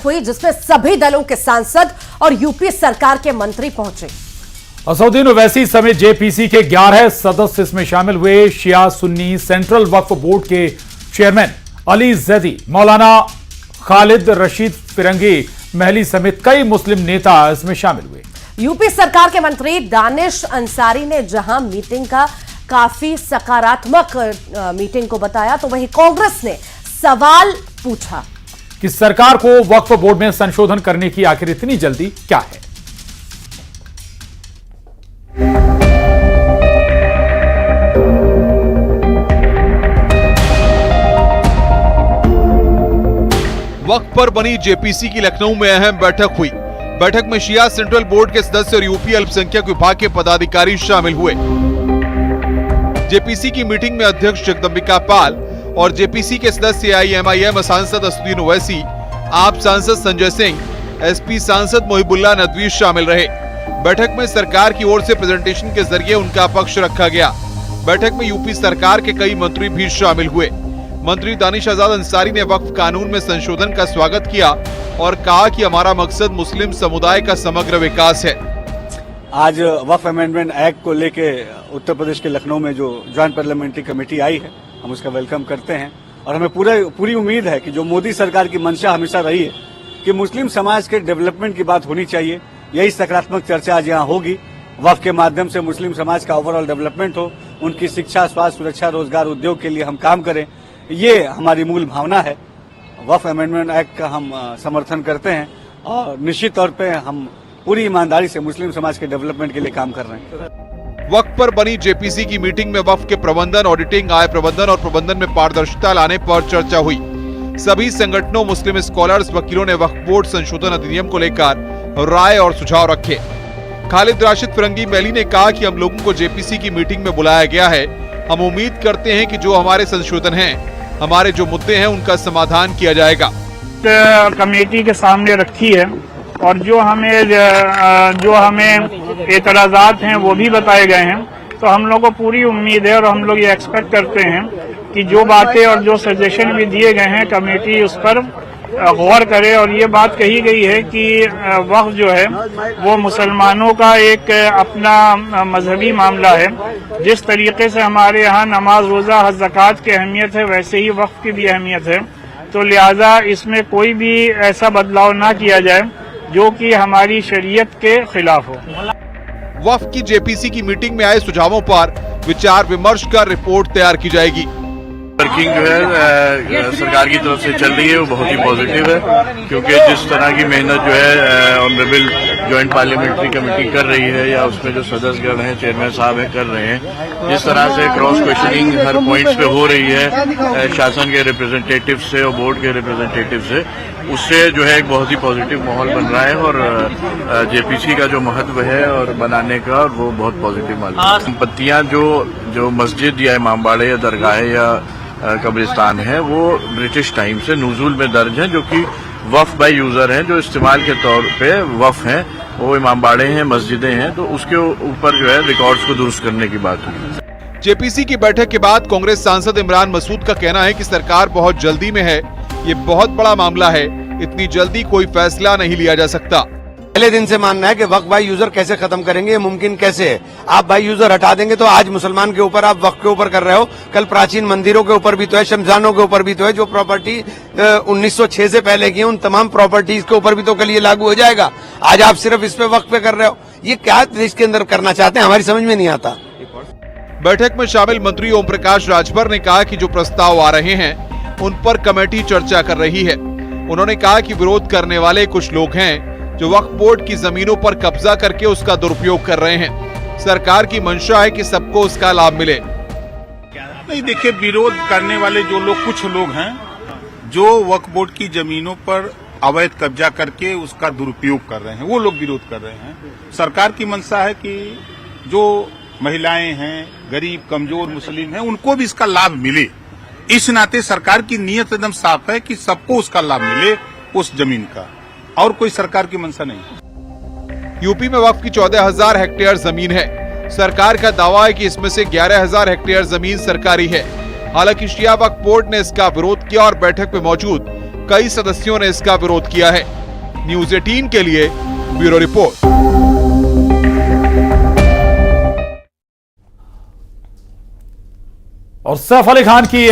हुई जिसमें सभी दलों के सांसद और यूपी सरकार के मंत्री पहुंचे। असदुद्दीन ओवैसी समेत जेपीसी के 11 सदस्य इसमें शामिल हुए। शिया सुन्नी सेंट्रल वक्फ बोर्ड के चेयरमैन अली जैदी, मौलाना खालिद रशीद फिरंगी महली समेत कई मुस्लिम नेता इसमें शामिल हुए। यूपी सरकार के मंत्री दानिश अंसारी ने जहां मीटिंग का काफी सकारात्मक मीटिंग को बताया, तो वहीं कांग्रेस ने सवाल पूछा कि सरकार को वक्फ बोर्ड में संशोधन करने की आखिर इतनी जल्दी क्या है। वक्फ पर बनी जेपीसी की लखनऊ में अहम बैठक हुई। बैठक में शिया सेंट्रल बोर्ड के सदस्य और यूपी अल्पसंख्यक विभाग के पदाधिकारी शामिल हुए। जेपीसी की मीटिंग में अध्यक्ष जगदंबिका पाल और जेपीसी के सदस्य AIMIM सांसद असदुद्दीन ओवैसी, आप सांसद संजय सिंह, एसपी सांसद मोहिबुल्लाह नदवी शामिल रहे। बैठक में सरकार की ओर से प्रेजेंटेशन के जरिए उनका पक्ष रखा गया। बैठक में यूपी सरकार के कई मंत्री भी शामिल हुए। मंत्री दानिश अंसारी ने वक्फ कानून में संशोधन का स्वागत किया और कहा कि हमारा मकसद मुस्लिम समुदाय का समग्र विकास है। आज वक्फ अमेंडमेंट एक्ट को लेके उत्तर प्रदेश के लखनऊ में जो ज्वाइंट पार्लियामेंट्री कमेटी आई है, हम उसका वेलकम करते हैं और हमें पूरी उम्मीद है कि जो मोदी सरकार की मंशा हमेशा रही है कि मुस्लिम समाज के डेवलपमेंट की बात होनी चाहिए, यही सकारात्मक चर्चा आज यहाँ होगी। वक्फ के माध्यम से मुस्लिम समाज का ओवरऑल डेवलपमेंट हो, उनकी शिक्षा, स्वास्थ्य, सुरक्षा, रोजगार, उद्योग के लिए हम काम करें, ये हमारी मूल भावना है। वक्फ अमेंडमेंट एक्ट का हम समर्थन करते हैं और निश्चित तौर पे हम पूरी ईमानदारी से मुस्लिम समाज के डेवलपमेंट के लिए काम कर रहे हैं। वक्फ पर बनी जेपीसी की मीटिंग में वक्फ के प्रबंधन, ऑडिटिंग, आय प्रबंधन और प्रबंधन में पारदर्शिता लाने पर चर्चा हुई। सभी संगठनों, मुस्लिम स्कॉलर्स, वकीलों ने वक्फ बोर्ड संशोधन अधिनियम को लेकर राय और सुझाव रखे। खालिद राशिद फिरंगी महली ने कहा कि हम लोगों को जेपीसी की मीटिंग में बुलाया गया है। हम उम्मीद करते हैं कि जो हमारे संशोधन हैं, हमारे जो मुद्दे हैं, उनका समाधान किया जाएगा। कमेटी के सामने रखी है और जो हमें एतराजात हैं वो भी बताए गए हैं, तो हम लोग को पूरी उम्मीद है और हम लोग ये एक्सपेक्ट करते हैं कि जो बातें और जो सजेशन भी दिए गए हैं कमेटी उस पर गौर करे। और ये बात कही गई है कि वक्फ जो है वो मुसलमानों का एक अपना मजहबी मामला है। जिस तरीके से हमारे यहाँ नमाज, रोजा, हज, ज़कात की अहमियत है, वैसे ही वक्फ की भी अहमियत है। तो लिहाजा इसमें कोई भी ऐसा बदलाव ना किया जाए जो कि हमारी शरीयत के खिलाफ हो। वक्फ की जेपीसी की मीटिंग में आए सुझावों पर विचार विमर्श कर रिपोर्ट तैयार की जाएगी। वर्किंग जो है सरकार की तरफ से चल रही है वो बहुत ही पॉजिटिव है, क्योंकि जिस तरह की मेहनत जो है ऑनरेबल ज्वाइंट पार्लियामेंट्री कमेटी कर रही है या उसमें जो सदस्यगण हैं, चेयरमैन साहब हैं, कर रहे हैं, जिस तरह से क्रॉस क्वेश्चनिंग हर पॉइंट्स पे हो रही है शासन के रिप्रेजेंटेटिव से और बोर्ड के रिप्रेजेंटेटिव से, उससे जो है एक बहुत ही पॉजिटिव माहौल बन रहा है और जेपीसी का जो महत्व है और बनाने का वो बहुत पॉजिटिव मालूम है। संपत्तियां जो मस्जिद या इमामबाड़े या दरगाह या कब्रिस्तान है वो ब्रिटिश टाइम से नुज़ूल में दर्ज है, जो कि वक्फ बाय यूजर हैं, जो इस्तेमाल के तौर पे वक्फ हैं, वो इमामबाड़े हैं, मस्जिदें हैं, तो उसके ऊपर जो है रिकॉर्ड्स को दुरुस्त करने की बात हुई। जेपीसी की बैठक के बाद कांग्रेस सांसद इमरान मसूद का कहना है कि सरकार बहुत जल्दी में है, ये बहुत बड़ा मामला है, इतनी जल्दी कोई फैसला नहीं लिया जा सकता। पहले दिन से मानना है कि वक्फ बाय यूजर कैसे खत्म करेंगे, ये मुमकिन कैसे है। आप बाय यूजर हटा देंगे तो आज मुसलमान के ऊपर आप वक्फ के ऊपर कर रहे हो, कल प्राचीन मंदिरों के ऊपर भी तो है, शमशानों के ऊपर भी तो है। जो प्रॉपर्टी 1906 से पहले की है उन तमाम प्रॉपर्टीज के ऊपर भी तो कल ये लागू हो जाएगा। आज आप सिर्फ इस पे वक्फ पे कर रहे हो, ये क्या देश के अंदर करना चाहते हैं, हमारी समझ में नहीं आता। बैठक में शामिल मंत्री ओम प्रकाश राजभर ने कहा कि जो प्रस्ताव आ रहे हैं उन पर कमेटी चर्चा कर रही है। उन्होंने कहा कि विरोध करने वाले कुछ लोग हैं जो वक्फ बोर्ड की जमीनों पर कब्जा करके उसका दुरुपयोग कर रहे हैं। सरकार की मंशा है कि सबको उसका लाभ मिले। नहीं, देखिए, विरोध करने वाले जो लोग, कुछ लोग हैं जो वक्फ बोर्ड की जमीनों पर अवैध कब्जा करके उसका दुरुपयोग कर रहे हैं, वो लोग विरोध कर रहे हैं। सरकार की मंशा है कि जो महिलाएं हैं, गरीब कमजोर मुस्लिम हैं, उनको भी इसका लाभ मिले। इस नाते सरकार की नीयत एकदम साफ है कि सबको उसका लाभ मिले उस जमीन का, और कोई सरकार की मंशा नहीं। यूपी में वक्फ की 14,000 हेक्टेयर जमीन है। सरकार का दावा है कि इसमें से 11,000 हेक्टेयर जमीन सरकारी है। हालांकि शिया वक्फ बोर्ड ने इसका विरोध किया और बैठक में मौजूद कई सदस्यों ने इसका विरोध किया है। न्यूज 18 के लिए ब्यूरो रिपोर्ट। और सैफ अली खान की